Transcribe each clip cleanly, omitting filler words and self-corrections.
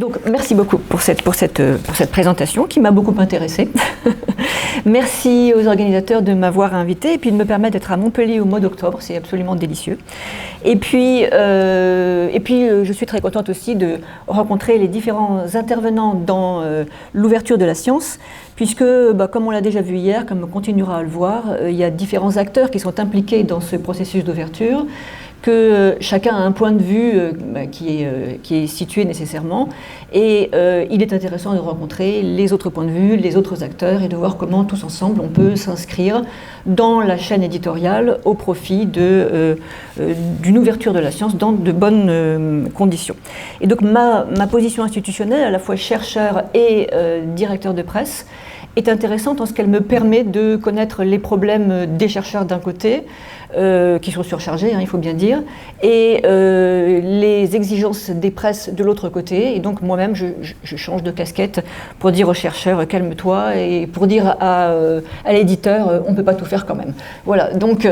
Donc, merci beaucoup pour cette présentation qui m'a beaucoup intéressée. Merci aux organisateurs de m'avoir invité et puis de me permettre d'être à Montpellier au mois d'octobre, c'est absolument délicieux. Et puis, je suis très contente aussi de rencontrer les différents intervenants dans l'ouverture de la science, puisque, comme on l'a déjà vu hier, comme on continuera à le voir, il y a différents acteurs qui sont impliqués dans ce processus d'ouverture, que chacun a un point de vue qui est situé nécessairement, et il est intéressant de rencontrer les autres points de vue, les autres acteurs, et de voir comment tous ensemble on peut s'inscrire dans la chaîne éditoriale au profit d'une ouverture de la science dans de bonnes conditions. Et donc ma position institutionnelle, à la fois chercheur et directeur de presse, est intéressante en ce qu'elle me permet de connaître les problèmes des chercheurs d'un côté, qui sont surchargés, il faut bien dire, et les exigences des presses de l'autre côté. Et donc moi-même, je change de casquette pour dire aux chercheurs calme-toi, et pour dire à l'éditeur on ne peut pas tout faire quand même. Voilà, donc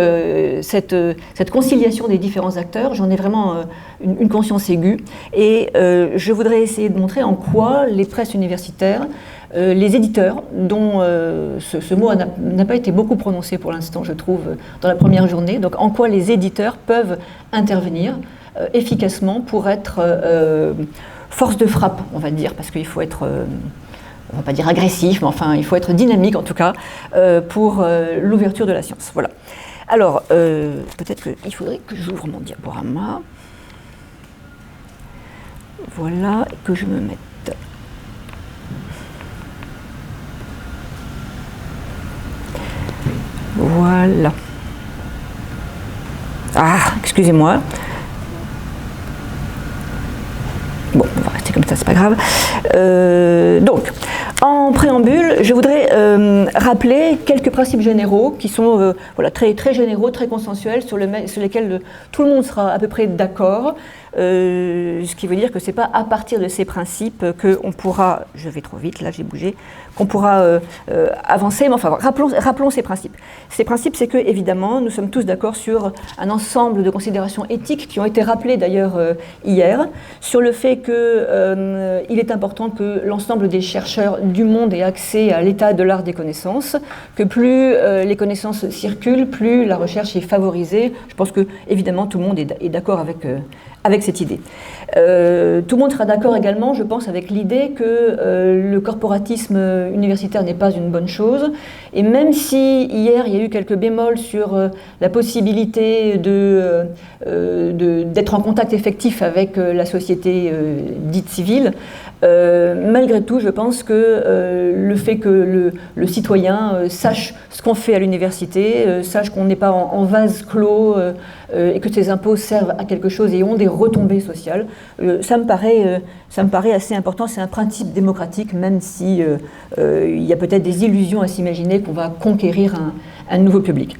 cette conciliation des différents acteurs, j'en ai vraiment une conscience aiguë, et je voudrais essayer de montrer en quoi les presses universitaires, les éditeurs, dont ce mot n'a pas été beaucoup prononcé pour l'instant, je trouve, dans la première journée, donc en quoi les éditeurs peuvent intervenir efficacement pour être force de frappe, on va dire, parce qu'il faut être, on ne va pas dire agressif, mais enfin, il faut être dynamique en tout cas, pour l'ouverture de la science. Voilà. Alors, peut-être qu'il faudrait que j'ouvre mon diaporama. Voilà, et que je me mette. Voilà. Ah, excusez-moi. Bon, on va rester comme ça, c'est pas grave. Donc, en préambule, je voudrais rappeler quelques principes généraux qui sont voilà, très, très généraux, très consensuels, sur lesquels tout le monde sera à peu près d'accord. Ce qui veut dire que ce n'est pas à partir de ces principes qu'on pourra, je vais trop vite, là j'ai bougé, qu'on pourra avancer, mais enfin rappelons ces principes. Ces principes, c'est que évidemment nous sommes tous d'accord sur un ensemble de considérations éthiques qui ont été rappelées d'ailleurs hier, sur le fait qu'il est important que l'ensemble des chercheurs du monde aient accès à l'état de l'art des connaissances, que plus les connaissances circulent, plus la recherche est favorisée. Je pense que évidemment tout le monde est d'accord avec cette idée. Tout le monde sera d'accord également, je pense, avec l'idée que le corporatisme universitaire n'est pas une bonne chose. Et même si hier il y a eu quelques bémols sur la possibilité d'être en contact effectif avec la société dite civile, malgré tout, je pense que le fait que le citoyen sache ce qu'on fait à l'université, sache qu'on n'est pas en vase clos et que ses impôts servent à quelque chose et ont des retombées sociales, ça me paraît assez important. C'est un principe démocratique, même si il y a peut-être des illusions à s'imaginer qu'on va conquérir un nouveau public.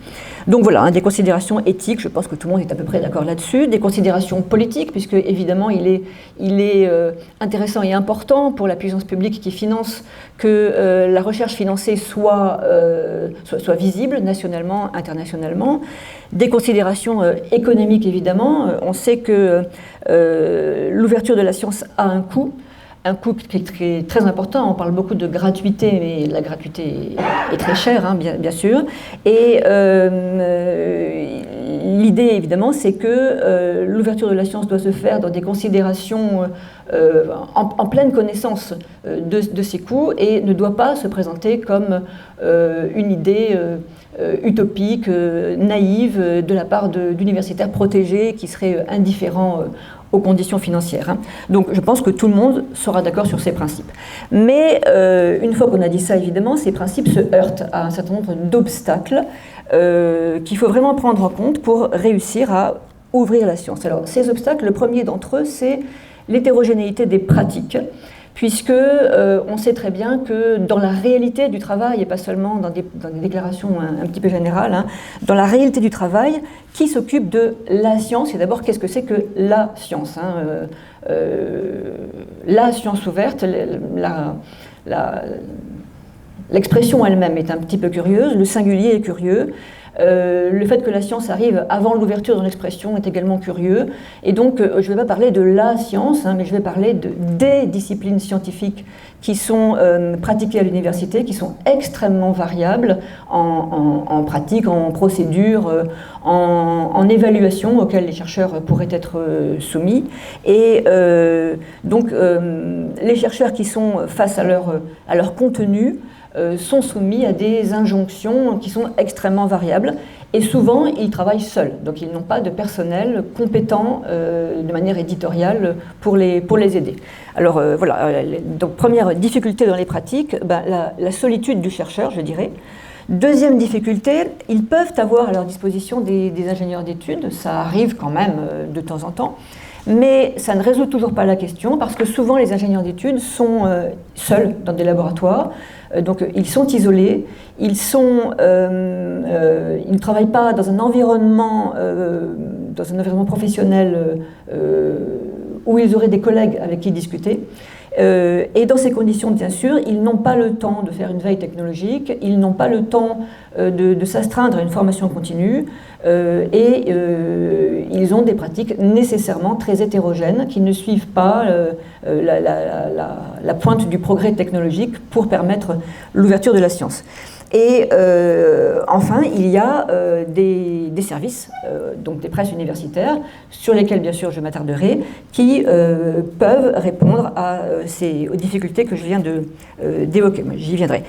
Donc voilà, des considérations éthiques, je pense que tout le monde est à peu près d'accord là-dessus, des considérations politiques, puisque évidemment il est intéressant et important pour la puissance publique qui finance que la recherche financée soit visible nationalement, internationalement, des considérations économiques évidemment. On sait que l'ouverture de la science a un coût qui est très important. On parle beaucoup de gratuité, mais la gratuité est très chère, bien sûr. Et l'idée, évidemment, c'est que l'ouverture de la science doit se faire dans des considérations en pleine connaissance de ses coûts et ne doit pas se présenter comme une idée utopique, naïve, de la part d'universitaires protégés qui seraient indifférents aux conditions financières. Donc je pense que tout le monde sera d'accord sur ces principes. Mais une fois qu'on a dit ça, évidemment, ces principes se heurtent à un certain nombre d'obstacles qu'il faut vraiment prendre en compte pour réussir à ouvrir la science. Alors ces obstacles, le premier d'entre eux, c'est l'hétérogénéité des pratiques, puisque on sait très bien que dans la réalité du travail, et pas seulement dans des déclarations un petit peu générales, dans la réalité du travail, qui s'occupe de la science, et d'abord qu'est-ce que c'est que la science, la science ouverte, l'expression elle-même est un petit peu curieuse, le singulier est curieux. Le fait que la science arrive avant l'ouverture dans l'expression est également curieux. Et donc, je ne vais pas parler de la science, mais je vais parler des disciplines scientifiques qui sont pratiquées à l'université, qui sont extrêmement variables en pratique, en procédure, en évaluation auxquelles les chercheurs pourraient être soumis. Et donc, les chercheurs qui sont face à leur contenu sont soumis à des injonctions qui sont extrêmement variables. Et souvent, ils travaillent seuls, donc ils n'ont pas de personnel compétent de manière éditoriale pour les aider. Alors voilà, donc première difficulté dans les pratiques, la solitude du chercheur, je dirais. Deuxième difficulté, ils peuvent avoir à leur disposition des ingénieurs d'études, ça arrive quand même de temps en temps, mais ça ne résout toujours pas la question parce que souvent les ingénieurs d'études sont seuls dans des laboratoires, donc ils sont isolés, ils ne travaillent pas dans un environnement professionnel où ils auraient des collègues avec qui discuter. Et dans ces conditions, bien sûr, ils n'ont pas le temps de faire une veille technologique, ils n'ont pas le temps de s'astreindre à une formation continue, et ils ont des pratiques nécessairement très hétérogènes qui ne suivent pas la pointe du progrès technologique pour permettre l'ouverture de la science. Et enfin, il y a des services, donc des presses universitaires, sur lesquels, bien sûr, je m'attarderai, qui peuvent répondre aux difficultés que je viens d'évoquer. J'y viendrai.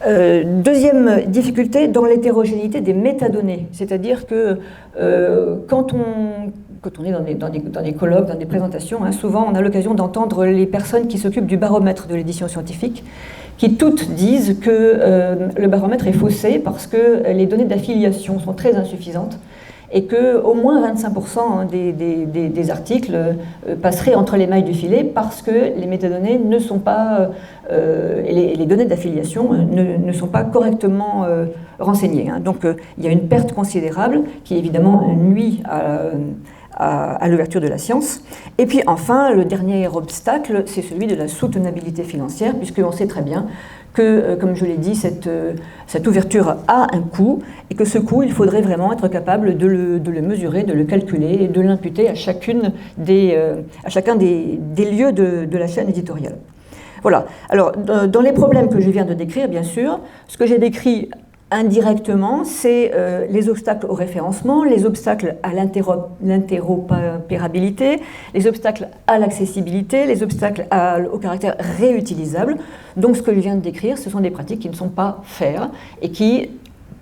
Deuxième difficulté, dans l'hétérogénéité des métadonnées. C'est-à-dire que quand on est dans des colloques, dans des présentations, souvent on a l'occasion d'entendre les personnes qui s'occupent du baromètre de l'édition scientifique, qui toutes disent que le baromètre est faussé parce que les données d'affiliation sont très insuffisantes et qu'au moins 25% des articles passeraient entre les mailles du filet parce que les métadonnées ne sont pas, les données d'affiliation ne sont pas correctement renseignées. Donc il y a une perte considérable qui évidemment nuit à l'ouverture de la science. Et puis enfin, le dernier obstacle, c'est celui de la soutenabilité financière, puisqu'on sait très bien que, comme je l'ai dit, cette ouverture a un coût, et que ce coût, il faudrait vraiment être capable de le mesurer, de le calculer, et de l'imputer à chacun des lieux de la chaîne éditoriale. Voilà. Alors, dans les problèmes que je viens de décrire, bien sûr, ce que j'ai décrit indirectement, c'est les obstacles au référencement, les obstacles à l'interopérabilité, les obstacles à l'accessibilité, les obstacles au caractère réutilisable. Donc ce que je viens de décrire, ce sont des pratiques qui ne sont pas faire et qui,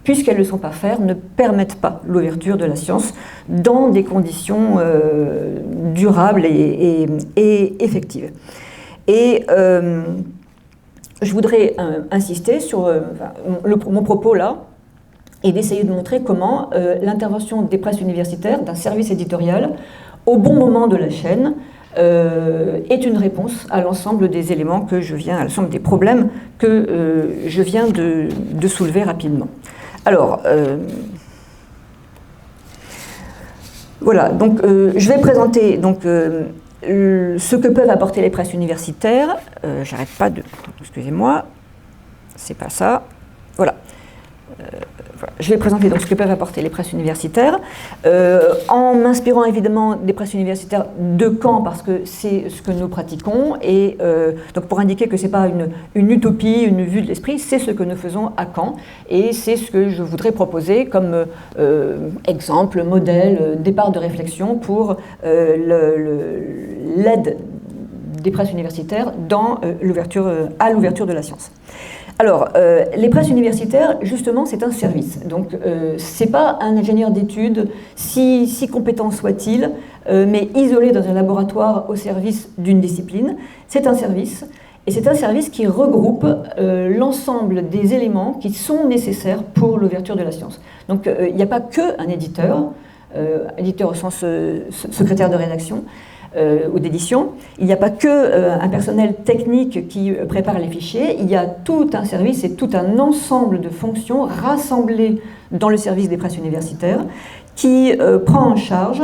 puisqu'elles ne sont pas faire, ne permettent pas l'ouverture de la science dans des conditions durables et effectives. Et je voudrais insister sur mon propos là et d'essayer de montrer comment l'intervention des presses universitaires, d'un service éditorial, au bon moment de la chaîne, est une réponse à l'ensemble des éléments à l'ensemble des problèmes que je viens de soulever rapidement. Alors, voilà, donc je vais présenter ce que peuvent apporter les presses universitaires. J'arrête pas de... Excusez-moi, c'est pas ça. Voilà. Voilà. Je vais présenter donc ce que peuvent apporter les presses universitaires, en m'inspirant évidemment des presses universitaires de Caen, parce que c'est ce que nous pratiquons, et donc pour indiquer que ce n'est pas une utopie, une vue de l'esprit, c'est ce que nous faisons à Caen, et c'est ce que je voudrais proposer comme exemple, modèle, départ de réflexion pour l'aide des presses universitaires à l'ouverture de la science. Alors, les presses universitaires, justement, c'est un service. Donc, ce n'est pas un ingénieur d'études, si compétent soit-il, mais isolé dans un laboratoire au service d'une discipline. C'est un service, et c'est un service qui regroupe l'ensemble des éléments qui sont nécessaires pour l'ouverture de la science. Donc, il n'y a pas qu'un éditeur, éditeur au sens secrétaire de rédaction, ou d'édition. Il n'y a pas qu'un personnel technique qui prépare les fichiers, il y a tout un service et tout un ensemble de fonctions rassemblées dans le service des presses universitaires qui prend en charge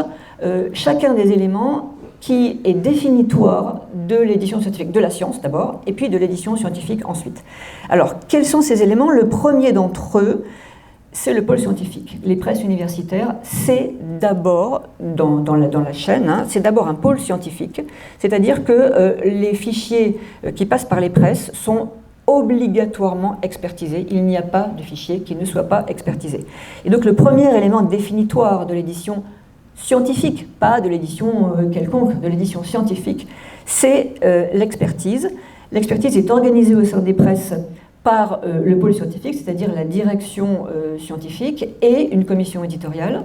chacun des éléments qui est définitoire de l'édition scientifique, de la science d'abord, et puis de l'édition scientifique ensuite. Alors, quels sont ces éléments? Le premier d'entre eux, c'est le pôle scientifique. Les presses universitaires, c'est d'abord, dans la chaîne, hein, c'est d'abord un pôle scientifique, c'est-à-dire que les fichiers qui passent par les presses sont obligatoirement expertisés. Il n'y a pas de fichier qui ne soit pas expertisé. Et donc le premier élément définitoire de l'édition scientifique, pas de l'édition quelconque, de l'édition scientifique, c'est l'expertise. L'expertise est organisée au sein des presses par le pôle scientifique, c'est-à-dire la direction scientifique et une commission éditoriale,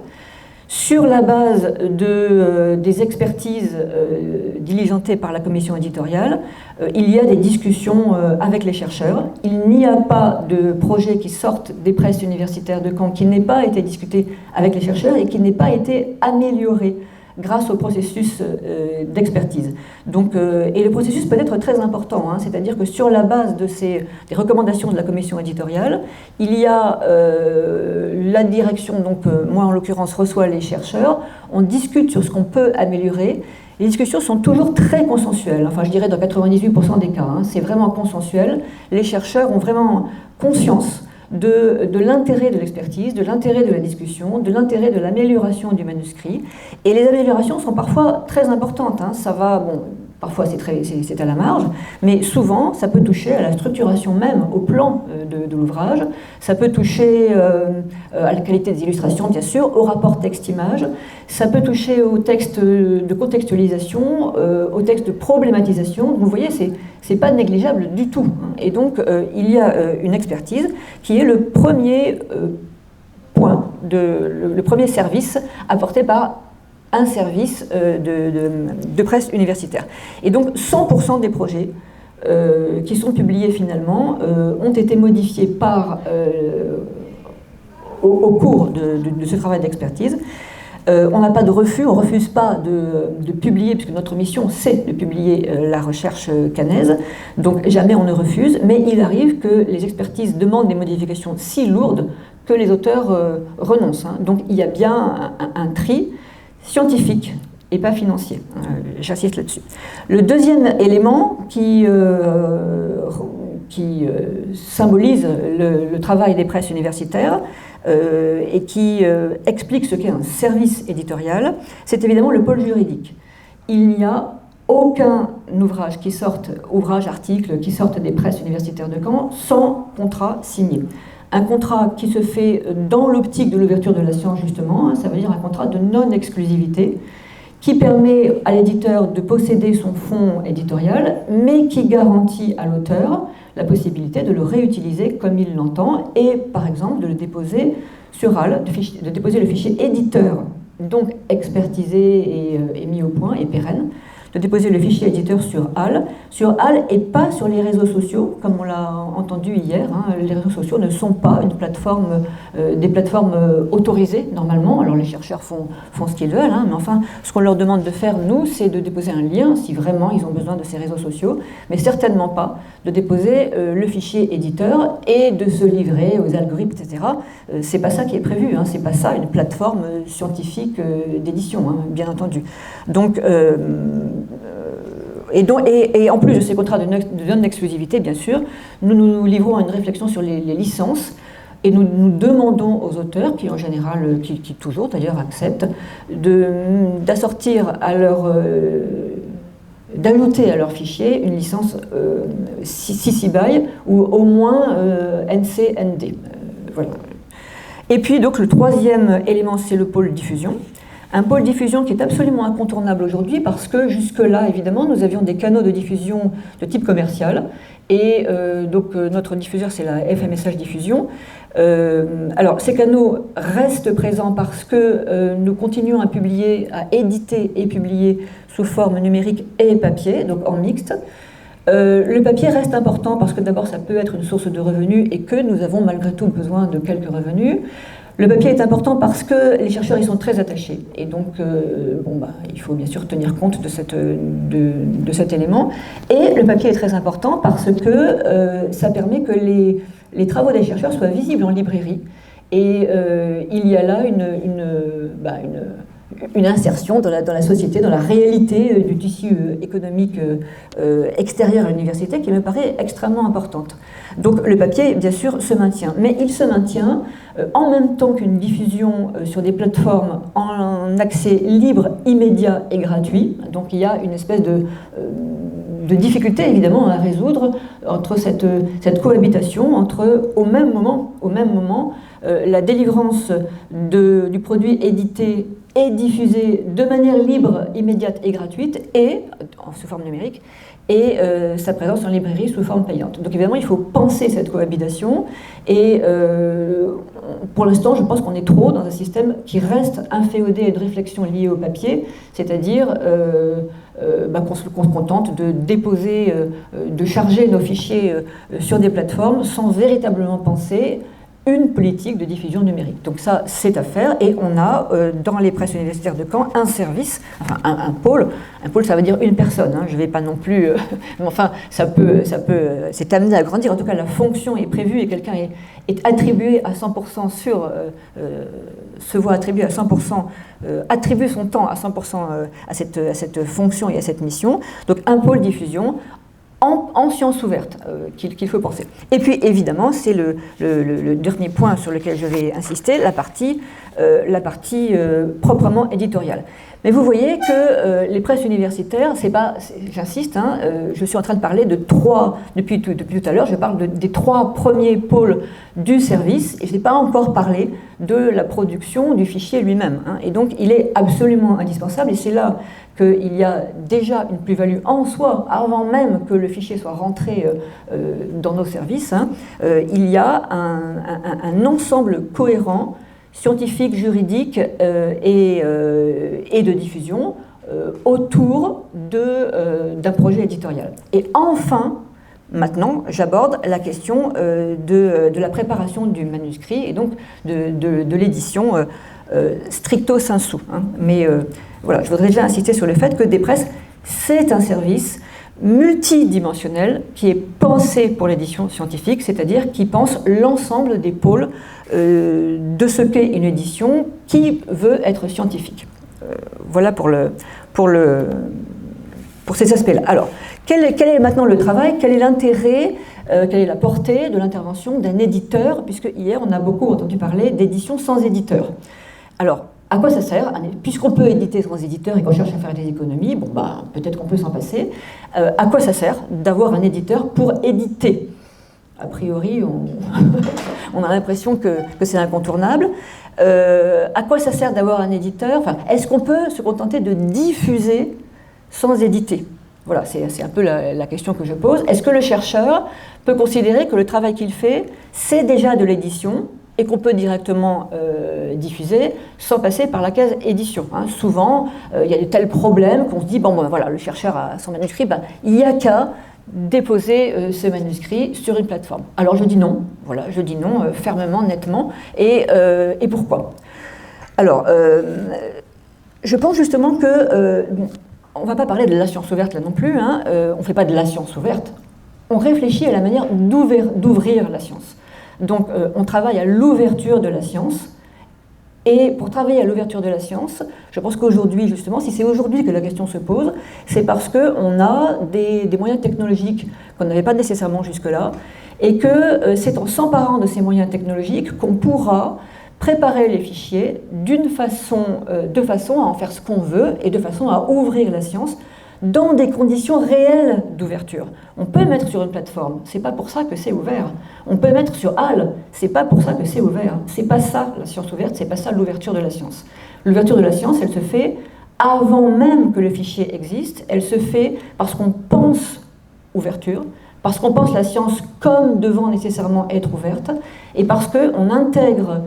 sur la base des expertises diligentées par la commission éditoriale. Il y a des discussions avec les chercheurs. Il n'y a pas de projet qui sorte des presses universitaires de Caen qui n'ait pas été discuté avec les chercheurs et qui n'ait pas été amélioré grâce au processus d'expertise. Donc, et le processus peut être très important, hein, c'est-à-dire que sur la base des recommandations de la commission éditoriale, il y a la direction, donc moi en l'occurrence reçois les chercheurs, on discute sur ce qu'on peut améliorer. Les discussions sont toujours très consensuelles, enfin je dirais dans 98% des cas, hein, c'est vraiment consensuel. Les chercheurs ont vraiment conscience de l'intérêt de l'expertise, de l'intérêt de la discussion, de l'intérêt de l'amélioration du manuscrit. Et les améliorations sont parfois très importantes. Hein. Ça va, bon, parfois c'est à la marge, mais souvent ça peut toucher à la structuration même, au plan de l'ouvrage. Ça peut toucher à la qualité des illustrations, bien sûr, au rapport texte-image. Ça peut toucher au texte de contextualisation, au texte de problématisation. Vous voyez, c'est pas négligeable du tout. Et donc, il y a une expertise qui est le premier point, le premier service apporté par un service de presse universitaire. Et donc, 100% des projets qui sont publiés finalement ont été modifiés au cours de ce travail d'expertise. On n'a pas de refus, on ne refuse pas de publier, puisque notre mission c'est de publier la recherche canaise, donc jamais on ne refuse, mais il arrive que les expertises demandent des modifications si lourdes que les auteurs renoncent. Hein. Donc il y a bien un tri scientifique et pas financier, j'insiste là-dessus. Le deuxième élément qui symbolise le travail des presses universitaires, et qui explique ce qu'est un service éditorial, c'est évidemment le pôle juridique. Il n'y a aucun ouvrage qui sorte, article qui sorte des presses universitaires de Caen sans contrat signé. Un contrat qui se fait dans l'optique de l'ouverture de la science, justement, hein, ça veut dire un contrat de non-exclusivité qui permet à l'éditeur de posséder son fonds éditorial, mais qui garantit à l'auteur la possibilité de le réutiliser comme il l'entend et, par exemple, de le déposer sur HAL, de déposer le fichier éditeur, donc expertisé et mis au point et pérenne, de déposer le fichier éditeur sur HAL et pas sur les réseaux sociaux, comme on l'a entendu hier. Hein, les réseaux sociaux ne sont pas des plateformes autorisées normalement. Alors les chercheurs font ce qu'ils veulent, hein, mais enfin, ce qu'on leur demande de faire, nous, c'est de déposer un lien si vraiment ils ont besoin de ces réseaux sociaux, mais certainement pas de déposer le fichier éditeur et de se livrer aux algorithmes, etc. C'est pas ça qui est prévu, hein, c'est pas ça une plateforme scientifique d'édition, hein, bien entendu. Donc, et en plus de ces contrats de non-exclusivité, bien sûr, nous nous livrons à une réflexion sur les licences et nous demandons aux auteurs, qui en général, qui toujours d'ailleurs acceptent, d'assortir d'ajouter à leur fichier une licence CC BY ou au moins NC/ND. Voilà. Et puis donc le troisième élément, c'est le pôle diffusion. Un pôle diffusion qui est absolument incontournable aujourd'hui parce que jusque-là, évidemment, nous avions des canaux de diffusion de type commercial et donc notre diffuseur, c'est la FMSH Diffusion. Alors, ces canaux restent présents parce que nous continuons à éditer et publier sous forme numérique et papier, donc en mixte. Le papier reste important parce que d'abord, ça peut être une source de revenus et que nous avons malgré tout besoin de quelques revenus. Le papier est important parce que les chercheurs y sont très attachés et donc il faut bien sûr tenir compte de cet élément. Et le papier est très important parce que ça permet que les travaux des chercheurs soient visibles en librairie et il y a là une insertion dans la société, dans la réalité du tissu économique extérieur à l'université qui me paraît extrêmement importante. Donc le papier, bien sûr, se maintient, mais il se maintient en même temps qu'une diffusion sur des plateformes en accès libre, immédiat et gratuit. Donc il y a une espèce de difficulté évidemment à résoudre entre cette cohabitation entre au même moment la délivrance du produit édité et diffusé de manière libre, immédiate et gratuite et sous forme numérique et sa présence en librairie sous forme payante. Donc évidemment il faut penser cette cohabitation et pour l'instant je pense qu'on est trop dans un système qui reste inféodé de réflexion liée au papier, c'est-à-dire qu'on se contente de déposer, de charger nos fichiers sur des plateformes sans véritablement penser une politique de diffusion numérique. Donc ça, c'est à faire, et on a dans les presses universitaires de Caen un service, enfin un pôle. Un pôle, ça veut dire une personne. Hein, je ne vais pas non plus, mais enfin, c'est amené à grandir. En tout cas, la fonction est prévue et quelqu'un est attribué à 100% se voit attribuer à 100%, attribue son temps à 100% à cette fonction et à cette mission. Donc un pôle diffusion en sciences ouvertes qu'il faut penser. Et puis évidemment, c'est le dernier point sur lequel je vais insister, la partie proprement éditoriale. Mais vous voyez que les presses universitaires, c'est pas, j'insiste, hein, je suis en train de parler depuis tout à l'heure, je parle des 3 premiers pôles du service, et je n'ai pas encore parlé de la production du fichier lui-même. Hein, et donc il est absolument indispensable, et c'est là qu'il y a déjà une plus-value en soi, avant même que le fichier soit rentré dans nos services, hein, il y a un ensemble cohérent, scientifique, juridique et de diffusion autour d'un projet éditorial. Et enfin, maintenant, j'aborde la question de la préparation du manuscrit et donc de l'édition stricto sensu. Hein. Mais voilà, je voudrais déjà insister sur le fait que Despresses, c'est un service multidimensionnel qui est pensé pour l'édition scientifique, c'est-à-dire qui pense l'ensemble des pôles de ce qu'est une édition qui veut être scientifique. Voilà pour ces aspects-là. Alors, quel est maintenant le travail, quel est l'intérêt, quelle est la portée de l'intervention d'un éditeur, puisque hier on a beaucoup entendu parler d'édition sans éditeur. Alors, à quoi ça sert? Puisqu'on peut éditer sans éditeur et qu'on cherche à faire des économies, bon, peut-être qu'on peut s'en passer. À quoi ça sert d'avoir un éditeur pour éditer? A priori, on a l'impression que c'est incontournable. À quoi ça sert d'avoir un éditeur? Enfin, est-ce qu'on peut se contenter de diffuser sans éditer? Voilà, c'est un peu la question que je pose. Est-ce que le chercheur peut considérer que le travail qu'il fait, c'est déjà de l'édition et qu'on peut directement diffuser sans passer par la case édition, hein. Souvent, il y a de tels problèmes qu'on se dit, voilà, le chercheur a son manuscrit, il n'y a qu'à déposer ce manuscrit sur une plateforme. Alors je dis non, voilà, je dis non fermement, nettement, et pourquoi? Alors, je pense justement que, on ne va pas parler de la science ouverte là non plus, hein, on ne fait pas de la science ouverte, on réfléchit à la manière d'ouvrir la science. Donc on travaille à l'ouverture de la science, et pour travailler à l'ouverture de la science, je pense qu'aujourd'hui, justement, si c'est aujourd'hui que la question se pose, c'est parce qu'on a des moyens technologiques qu'on n'avait pas nécessairement jusque-là, et que c'est en s'emparant de ces moyens technologiques qu'on pourra préparer les fichiers de façon à en faire ce qu'on veut, et de façon à ouvrir la science dans des conditions réelles d'ouverture. On peut mettre sur une plateforme, c'est pas pour ça que c'est ouvert. On peut mettre sur HAL, c'est pas pour ça que c'est ouvert. C'est pas ça la science ouverte, c'est pas ça l'ouverture de la science. L'ouverture de la science, elle se fait avant même que le fichier existe, elle se fait parce qu'on pense ouverture, parce qu'on pense la science comme devant nécessairement être ouverte, et parce qu'on intègre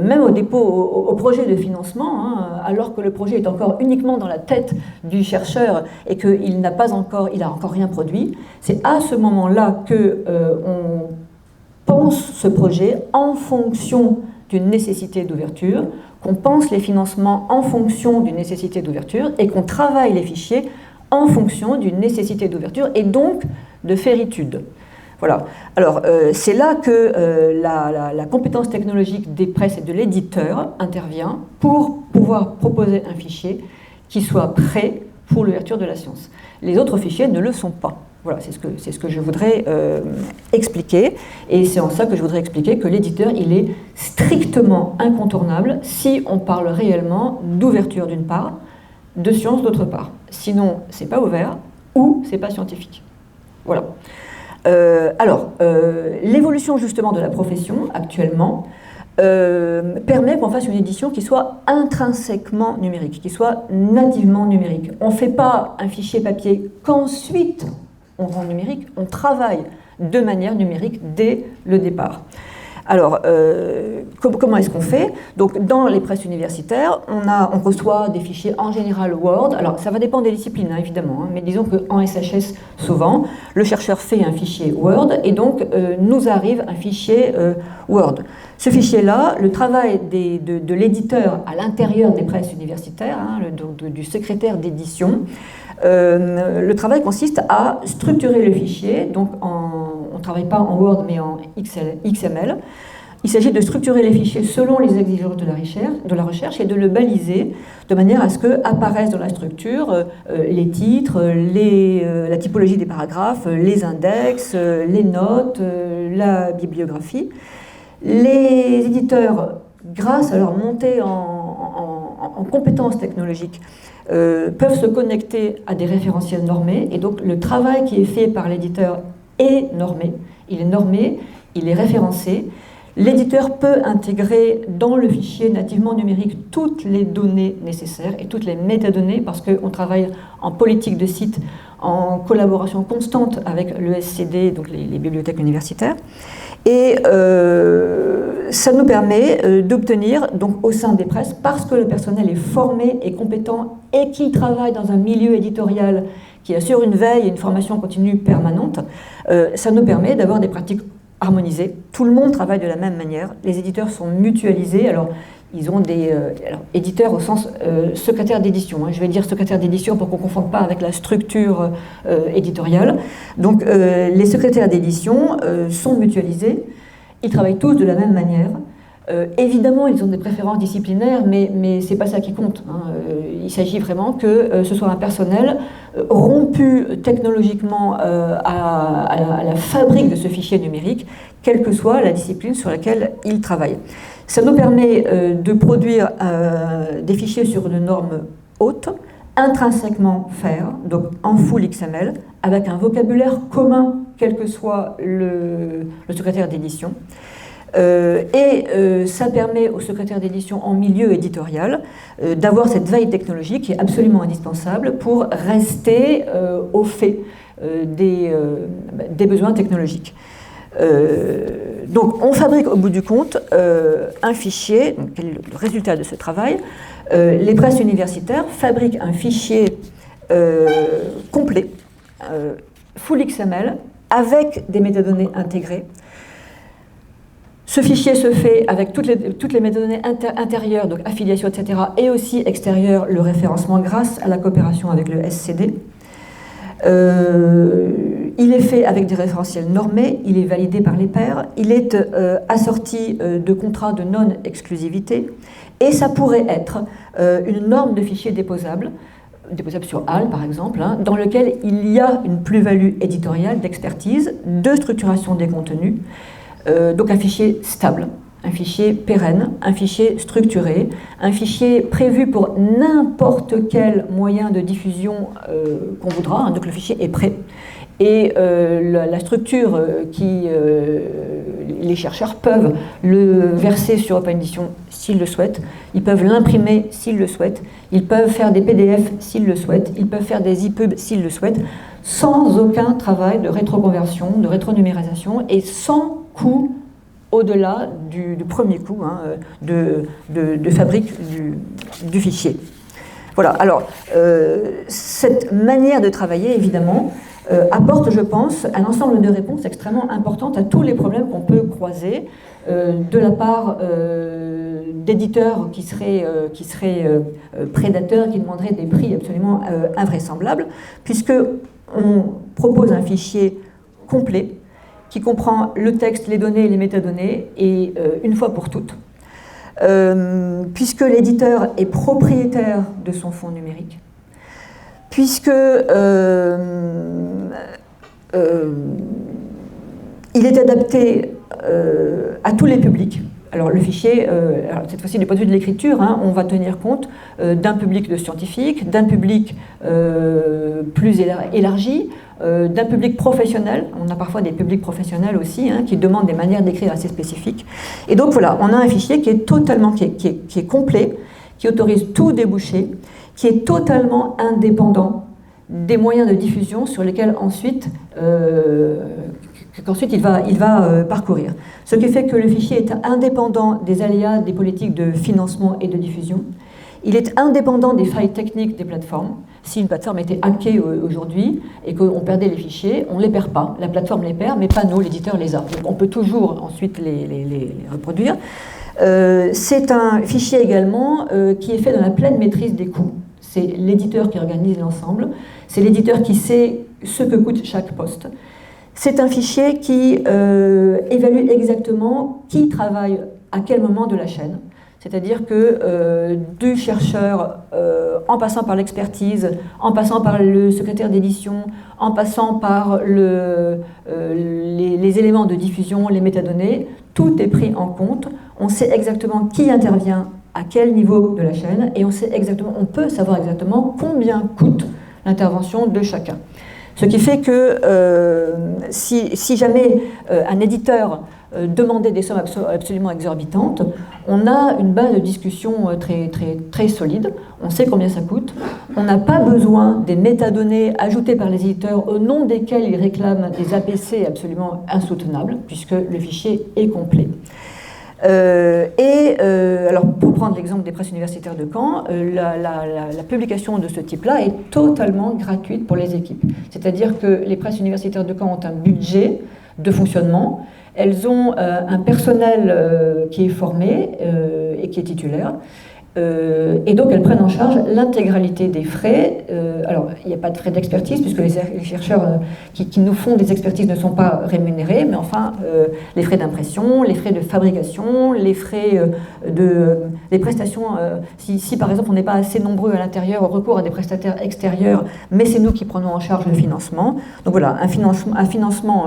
même au dépôt, au projet de financement, hein, alors que le projet est encore uniquement dans la tête du chercheur et qu'il n'a encore rien produit, c'est à ce moment-là qu'on pense ce projet en fonction d'une nécessité d'ouverture, qu'on pense les financements en fonction d'une nécessité d'ouverture et qu'on travaille les fichiers en fonction d'une nécessité d'ouverture et donc de faire étude. Voilà. Alors, c'est là que la compétence technologique des presses et de l'éditeur intervient pour pouvoir proposer un fichier qui soit prêt pour l'ouverture de la science. Les autres fichiers ne le sont pas. Voilà, c'est ce que je voudrais expliquer. Et c'est en ça que je voudrais expliquer que l'éditeur, il est strictement incontournable si on parle réellement d'ouverture d'une part, de science d'autre part. Sinon, c'est pas ouvert ou c'est pas scientifique. Voilà. L'évolution justement de la profession actuellement permet qu'on fasse une édition qui soit intrinsèquement numérique, qui soit nativement numérique. On ne fait pas un fichier papier qu'ensuite on rend numérique, on travaille de manière numérique dès le départ. Alors, comment est-ce qu'on fait? Donc, dans les presses universitaires, on reçoit des fichiers en général Word. Alors, ça va dépendre des disciplines, hein, évidemment, hein, mais disons qu'en SHS, souvent, le chercheur fait un fichier Word et donc nous arrive un fichier Word. Ce fichier-là, le travail de l'éditeur à l'intérieur des presses universitaires, hein, du secrétaire d'édition, le travail consiste à structurer le fichier, donc on ne travaille pas en Word mais en XML. Il s'agit de structurer les fichiers selon les exigences de la recherche et de le baliser de manière à ce que apparaissent dans la structure les titres, la typologie des paragraphes, les index, les notes, la bibliographie. Les éditeurs, grâce à leur montée en compétences technologiques, peuvent se connecter à des référentiels normés, et donc le travail qui est fait par l'éditeur est normé, il est référencé. L'éditeur peut intégrer dans le fichier nativement numérique toutes les données nécessaires et toutes les métadonnées, parce qu'on travaille en politique de site, en collaboration constante avec l'ESCD, donc les bibliothèques universitaires. Et ça nous permet d'obtenir, donc au sein des presses, parce que le personnel est formé et compétent et qu'il travaille dans un milieu éditorial qui assure une veille et une formation continue permanente, ça nous permet d'avoir des pratiques harmonisées. Tout le monde travaille de la même manière. Les éditeurs sont mutualisés. Alors, ils ont des éditeurs au sens secrétaire d'édition. Hein. Je vais dire secrétaire d'édition pour qu'on ne confonde pas avec la structure éditoriale. Donc, les secrétaires d'édition sont mutualisés. Ils travaillent tous de la même manière. Évidemment, ils ont des préférences disciplinaires, mais ce n'est pas ça qui compte. Hein. Il s'agit vraiment que ce soit un personnel rompu technologiquement à la fabrique de ce fichier numérique, quelle que soit la discipline sur laquelle il travaille. Ça nous permet de produire des fichiers sur une norme haute, intrinsèquement FAIR, donc en full XML, avec un vocabulaire commun, quel que soit le secrétaire d'édition. Ça permet au secrétaire d'édition en milieu éditorial d'avoir cette veille technologique qui est absolument indispensable pour rester au fait des besoins technologiques. Donc on fabrique au bout du compte un fichier, donc, quel est le résultat de ce travail. Les presses universitaires fabriquent un fichier complet, full XML, avec des métadonnées intégrées. Ce fichier se fait avec toutes les métadonnées intérieures, donc affiliation, etc., et aussi extérieures, le référencement grâce à la coopération avec le SCD. Il est fait avec des référentiels normés, il est validé par les pairs, il est assorti de contrats de non-exclusivité, et ça pourrait être une norme de fichier déposable sur HAL par exemple, hein, dans lequel il y a une plus-value éditoriale, d'expertise, de structuration des contenus. Donc un fichier stable, un fichier pérenne, un fichier structuré, un fichier prévu pour n'importe quel moyen de diffusion qu'on voudra, hein, donc le fichier est prêt. Et la structure les chercheurs peuvent le verser sur OpenEdition s'ils le souhaitent, ils peuvent l'imprimer s'ils le souhaitent, ils peuvent faire des PDF s'ils le souhaitent, ils peuvent faire des EPUB s'ils le souhaitent, sans aucun travail de rétroconversion, de rétronumérisation et sans coût au-delà du premier coût hein, de fabrique du fichier. Voilà, alors cette manière de travailler, évidemment, apporte, je pense, un ensemble de réponses extrêmement importantes à tous les problèmes qu'on peut croiser de la part d'éditeurs qui seraient prédateurs, qui demanderaient des prix absolument invraisemblables, puisque on propose un fichier complet qui comprend le texte, les données et les métadonnées, et une fois pour toutes. Puisque l'éditeur est propriétaire de son fonds numérique, puisque il est adapté à tous les publics. Alors le fichier, alors cette fois-ci du point de vue de l'écriture, hein, on va tenir compte d'un public de scientifiques, d'un public plus élargi, d'un public professionnel. On a parfois des publics professionnels aussi, hein, qui demandent des manières d'écrire assez spécifiques. Et donc voilà, on a un fichier qui est totalement, qui est complet, qui autorise tout débouché, qui est totalement indépendant des moyens de diffusion sur lesquels ensuite qu'ensuite il va parcourir. Ce qui fait que le fichier est indépendant des aléas des politiques de financement et de diffusion. Il est indépendant des failles techniques des plateformes. Si une plateforme était hackée aujourd'hui et qu'on perdait les fichiers, on ne les perd pas. La plateforme les perd, mais pas nous, l'éditeur les a. Donc on peut toujours ensuite les reproduire. C'est un fichier également qui est fait dans la pleine maîtrise des coûts. C'est l'éditeur qui organise l'ensemble. C'est l'éditeur qui sait ce que coûte chaque poste. C'est un fichier qui évalue exactement qui travaille à quel moment de la chaîne. C'est-à-dire que du chercheur, en passant par l'expertise, en passant par le secrétaire d'édition, en passant par les éléments de diffusion, les métadonnées, tout est pris en compte. On sait exactement qui intervient à quel niveau de la chaîne et on peut savoir exactement combien coûte l'intervention de chacun. Ce qui fait que si jamais un éditeur demandait des sommes absolument exorbitantes, on a une base de discussion très solide, on sait combien ça coûte, on n'a pas besoin des métadonnées ajoutées par les éditeurs au nom desquels ils réclament des APC absolument insoutenables, puisque le fichier est complet. Alors, pour prendre l'exemple des presses universitaires de Caen, la publication de ce type-là est totalement gratuite pour les équipes. C'est-à-dire que les presses universitaires de Caen ont un budget de fonctionnement, elles ont un personnel qui est formé et qui est titulaire, et donc elles prennent en charge l'intégralité des frais. Alors il n'y a pas de frais d'expertise puisque les chercheurs qui nous font des expertises ne sont pas rémunérés, mais enfin les frais d'impression, les frais de fabrication, les frais des prestations, si par exemple on n'est pas assez nombreux à l'intérieur, on recourt à des prestataires extérieurs, mais c'est nous qui prenons en charge le financement. Donc voilà, un financement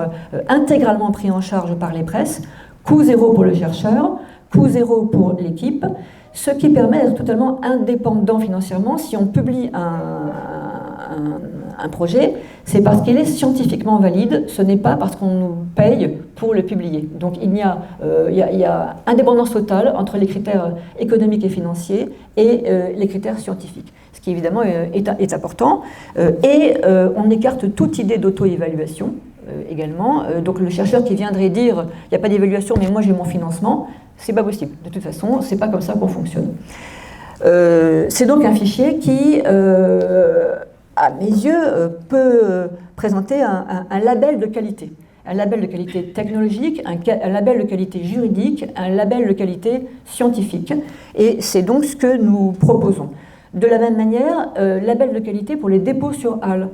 intégralement pris en charge par les presses, coût zéro pour le chercheur, coût zéro pour l'équipe, ce qui permet d'être totalement indépendant financièrement. Si on publie un projet, c'est parce qu'il est scientifiquement valide, ce n'est pas parce qu'on nous paye pour le publier. Donc il y a indépendance totale entre les critères économiques et financiers et les critères scientifiques, ce qui évidemment est important. On écarte toute idée d'auto-évaluation également. Donc le chercheur qui viendrait dire « il n'y a pas d'évaluation, mais moi j'ai mon financement », c'est pas possible. De toute façon, c'est pas comme ça qu'on fonctionne. C'est donc un fichier qui, à mes yeux, peut présenter un label de qualité. Un label de qualité technologique, un label de qualité juridique, un label de qualité scientifique. Et c'est donc ce que nous proposons. De la même manière, label de qualité pour les dépôts sur HAL.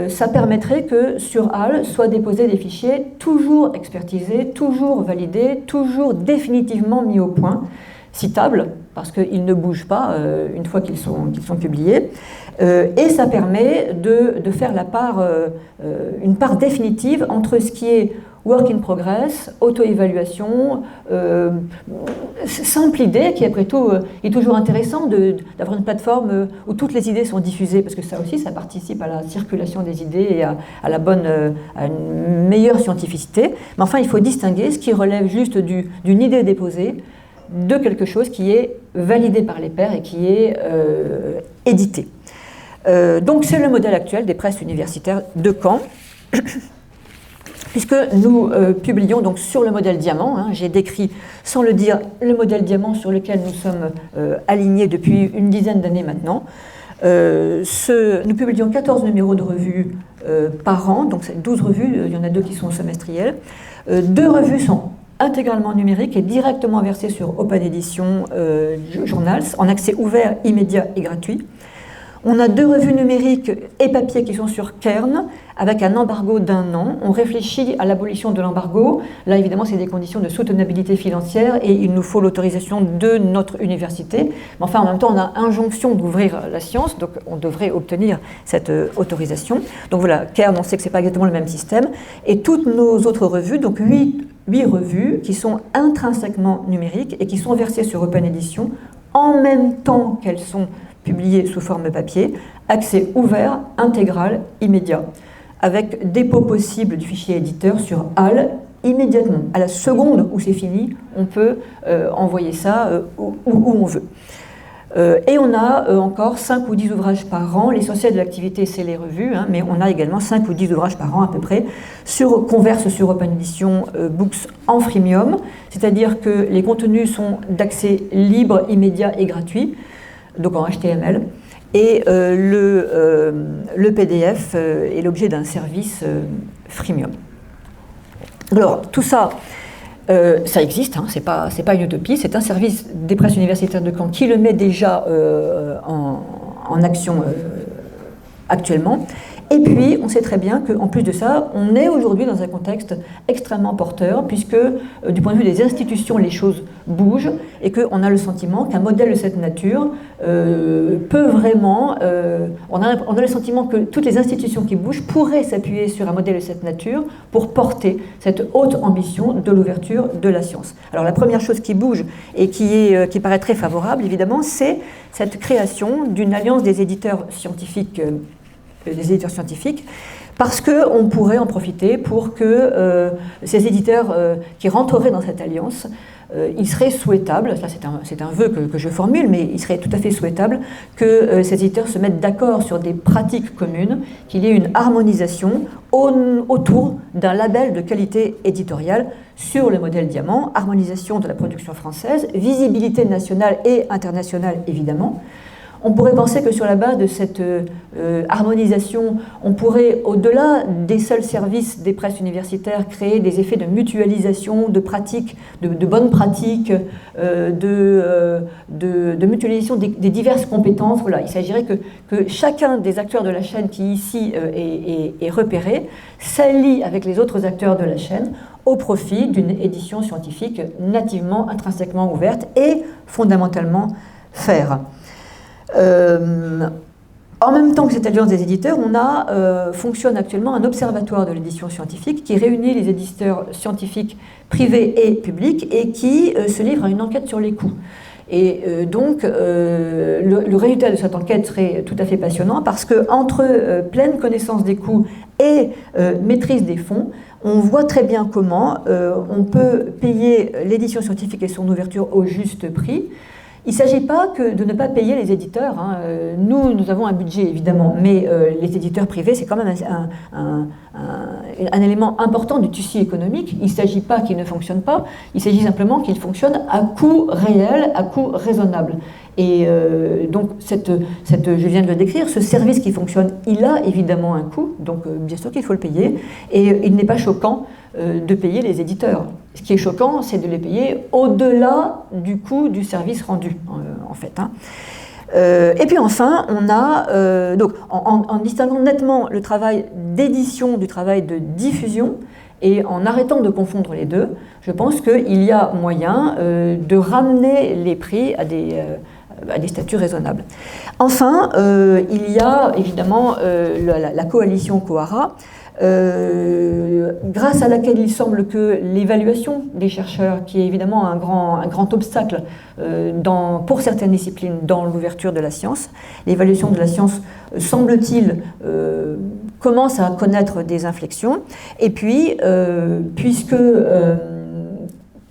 Ça permettrait que sur HAL soient déposés des fichiers toujours expertisés, toujours validés, toujours définitivement mis au point, citables, parce qu'ils ne bougent pas une fois qu'ils sont publiés. Et ça permet de faire une part définitive entre ce qui est work in progress, auto-évaluation, simple idée qui après tout est toujours intéressant d'avoir une plateforme où toutes les idées sont diffusées, parce que ça aussi ça participe à la circulation des idées et à une meilleure scientificité. Mais enfin il faut distinguer ce qui relève juste d'une idée déposée de quelque chose qui est validé par les pairs et qui est édité. Donc c'est le modèle actuel des presses universitaires de Caen. Puisque nous publions donc sur le modèle diamant, hein, j'ai décrit sans le dire le modèle diamant sur lequel nous sommes alignés depuis une dizaine d'années maintenant. Nous publions 14 numéros de revues par an, donc c'est 12 revues, il y en a 2 qui sont semestrielles. 2 revues sont intégralement numériques et directement versées sur Open Edition Journals, en accès ouvert, immédiat et gratuit. On a 2 revues numériques et papier qui sont sur Cairn, avec un embargo d'1 an. On réfléchit à l'abolition de l'embargo. Là, évidemment, c'est des conditions de soutenabilité financière et il nous faut l'autorisation de notre université. Mais enfin, en même temps, on a injonction d'ouvrir la science, donc on devrait obtenir cette autorisation. Donc voilà, Cairn, on sait que ce n'est pas exactement le même système. Et toutes nos autres revues, donc 8 revues qui sont intrinsèquement numériques et qui sont versées sur Open Edition en même temps qu'elles sont publiées sous forme papier, accès ouvert, intégral, immédiat, avec dépôt possible du fichier éditeur sur HAL immédiatement. À la seconde où c'est fini, on peut envoyer ça où on veut. Et on a encore 5 ou 10 ouvrages par an. L'essentiel de l'activité, c'est les revues, hein, mais on a également 5 ou 10 ouvrages par an à peu près, qu'on verse sur Open Edition Books en freemium, c'est-à-dire que les contenus sont d'accès libre, immédiat et gratuit, donc en HTML, et le PDF est l'objet d'un service freemium. Alors, tout ça, ça existe, hein, c'est pas une utopie, c'est un service des presses universitaires de Caen qui le met déjà en action actuellement. Et puis, on sait très bien qu'en plus de ça, on est aujourd'hui dans un contexte extrêmement porteur, puisque du point de vue des institutions, les choses bougent, et qu'on a le sentiment qu'un modèle de cette nature peut vraiment... on a le sentiment que toutes les institutions qui bougent pourraient s'appuyer sur un modèle de cette nature pour porter cette haute ambition de l'ouverture de la science. Alors la première chose qui bouge et qui paraît très favorable, évidemment, c'est cette création d'une alliance des éditeurs scientifiques parce qu'on pourrait en profiter pour que ces éditeurs qui rentreraient dans cette alliance, il serait souhaitable, ça c'est un vœu que je formule, mais il serait tout à fait souhaitable que ces éditeurs se mettent d'accord sur des pratiques communes, qu'il y ait une harmonisation autour d'un label de qualité éditoriale sur le modèle Diamant, harmonisation de la production française, visibilité nationale et internationale évidemment. On pourrait penser que sur la base de cette harmonisation, on pourrait, au-delà des seuls services des presses universitaires, créer des effets de mutualisation, de pratiques, de bonnes pratiques, de mutualisation des diverses compétences. Voilà, il s'agirait que chacun des acteurs de la chaîne qui ici est repéré s'allie avec les autres acteurs de la chaîne au profit d'une édition scientifique nativement, intrinsèquement ouverte et fondamentalement faire. En même temps que cette alliance des éditeurs, fonctionne actuellement un observatoire de l'édition scientifique qui réunit les éditeurs scientifiques privés et publics et qui se livre à une enquête sur les coûts. Et donc, le résultat de cette enquête serait tout à fait passionnant parce qu'entre pleine connaissance des coûts et maîtrise des fonds, on voit très bien comment on peut payer l'édition scientifique et son ouverture au juste prix. Il ne s'agit pas que de ne pas payer les éditeurs. Hein. Nous avons un budget, évidemment, mais les éditeurs privés, c'est quand même un élément important du tissu économique. Il ne s'agit pas qu'ils ne fonctionnent pas, il s'agit simplement qu'ils fonctionnent à coût réel, à coût raisonnable. Et donc, je viens de le décrire, ce service qui fonctionne, il a évidemment un coût, donc bien sûr qu'il faut le payer, et il n'est pas choquant de payer les éditeurs. Ce qui est choquant, c'est de les payer au-delà du coût du service rendu, en fait. Hein. Et puis enfin, on a, donc, en distinguant nettement le travail d'édition du travail de diffusion, et en arrêtant de confondre les deux, je pense qu'il y a moyen de ramener les prix à des statuts raisonnables. Enfin, il y a évidemment la coalition Coara, grâce à laquelle il semble que l'évaluation des chercheurs, qui est évidemment un grand obstacle pour certaines disciplines dans l'ouverture de la science, l'évaluation de la science, semble-t-il, commence à connaître des inflexions. Et puis, puisque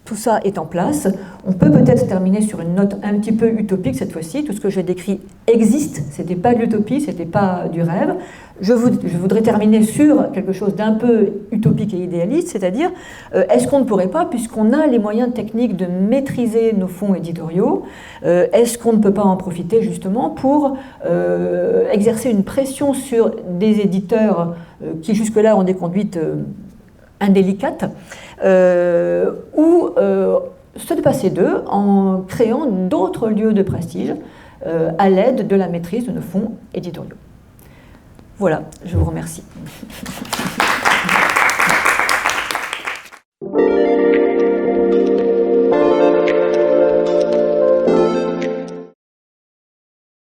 tout ça est en place, on peut peut-être terminer sur une note un petit peu utopique cette fois-ci. Tout ce que j'ai décrit existe, ce n'était pas de l'utopie, ce n'était pas du rêve. Je voudrais terminer sur quelque chose d'un peu utopique et idéaliste, c'est-à-dire, est-ce qu'on ne pourrait pas, puisqu'on a les moyens techniques de maîtriser nos fonds éditoriaux, est-ce qu'on ne peut pas en profiter justement pour exercer une pression sur des éditeurs qui jusque-là ont des conduites indélicates, ou se passer d'eux en créant d'autres lieux de prestige, à l'aide de la maîtrise de nos fonds éditoriaux. Voilà, je vous remercie.